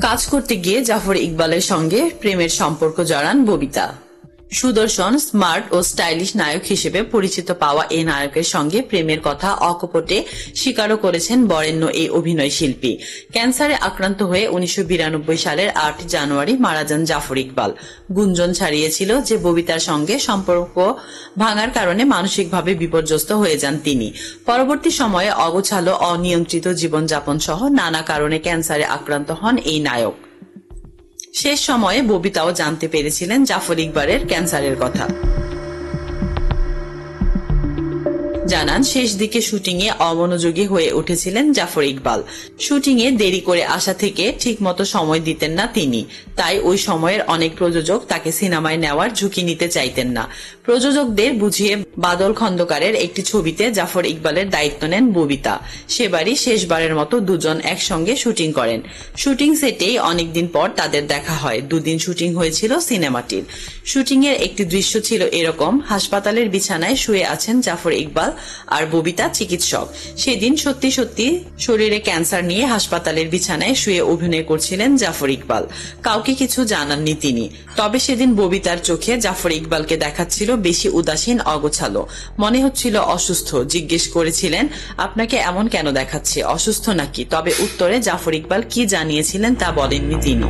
কাজ করতে গিয়ে জাফর ইকবালের সঙ্গে প্রেমের সম্পর্ক জড়ান ববিতা। সুদর্শন, স্মার্ট ও স্টাইলিশ নায়ক হিসেবে পরিচিত পাওয়া এই নায়কের সঙ্গে প্রেমের কথা অকপটে স্বীকারও করেছেন বরেণ্য এই অভিনয় শিল্পী। ক্যান্সারে আক্রান্ত হয়ে 1992 সালের 8 জানুয়ারি মারা যান জাফর ইকবাল। গুঞ্জন ছড়িয়েছিল যে ববিতার সঙ্গে সম্পর্ক ভাঙার কারণে মানসিকভাবে বিপর্যস্ত হয়ে যান তিনি। পরবর্তী সময়ে অগোছালো, অনিয়ন্ত্রিত জীবনযাপন সহ নানা কারণে ক্যান্সারে আক্রান্ত হন এই নায়ক। শেষ সময়ে ববিতাও জানতে পেরেছিলেন জাফর ইকবালের ক্যান্সারের কথা। জানান, শেষ দিকে শুটিং এ অমনোযোগী হয়ে উঠেছিলেন জাফর ইকবাল। শুটিং এ দেরি করে আসা থেকে ঠিকমতো সময় দিতেন না তিনি। তাই ওই সময়ের অনেক প্রযোজক তাকে সিনেমায় নেওয়ার ঝুঁকি নিতে চাইতেন না। প্রযোজকদের বুঝিয়ে বাদল খন্দকারের একটি ছবিতে জাফর ইকবালের দায়িত্ব নেন ববিতা। সেবারই শেষবারের মতো দুজন একসঙ্গে শুটিং করেন। শুটিং সেটেই অনেকদিন পর তাদের দেখা হয়। দুদিন শুটিং হয়েছিল সিনেমাটির। শুটিং এর একটি দৃশ্য ছিল এরকম: হাসপাতালের বিছানায় শুয়ে আছেন জাফর ইকবাল আর ববিতা চিকিৎসক। সেদিন সত্যি সত্যি শরীরে ক্যান্সার নিয়ে হাসপাতালের বিছানায় শুয়ে অভিনয় করছিলেন জাফর ইকবাল। কাউকে কিছু জানাননি তিনি। তবে সেদিন ববিতার চোখে জাফর ইকবালকে দেখাচ্ছিল বেশি উদাসীন, অগোছালো। মনে হচ্ছিল অসুস্থ। জিজ্ঞেস করেছিলেন, আপনাকে এমন কেন দেখাচ্ছে, অসুস্থ নাকি? তবে উত্তরে জাফর ইকবাল কি জানিয়েছিলেন তা বলেননি তিনি।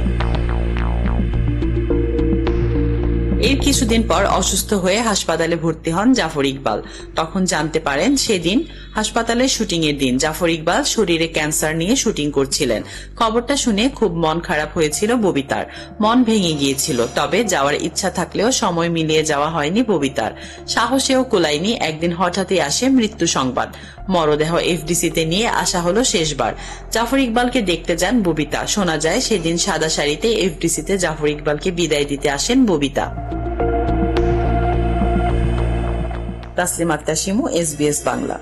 এর কিছুদিন পর অসুস্থ হয়ে হাসপাতালে ভর্তি হন জাফর ইকবাল। তখন জানতে পারেন সেদিন হাসপাতালের শুটিং এর দিন। জাফর ইকবাল শরীরে ক্যান্সার নিয়ে শুটিং করছিলেন। খবরটা শুনে খুব মন খারাপ হয়েছিল ববিতার। মন ভেঙে গিয়েছিল। তবে যাওয়ার ইচ্ছা থাকলেও সময় মিলিয়ে যাওয়া হয়নি ববিতার। সাহসেও কুলায়নি। একদিন হঠাৎই আসে মৃত্যু সংবাদ। মরদেহ এফডিসিতে নিয়ে আসা হলো শেষবার। জাফর ইকবালকে দেখতে যান ববিতা। শোনা যায় সেদিন সাদা শাড়িতে এফডিসিতে জাফর ইকবালকে বিদায় দিতে আসেন ববিতা। তাসলিমা আক্তার শিমু, SBS বাংলা।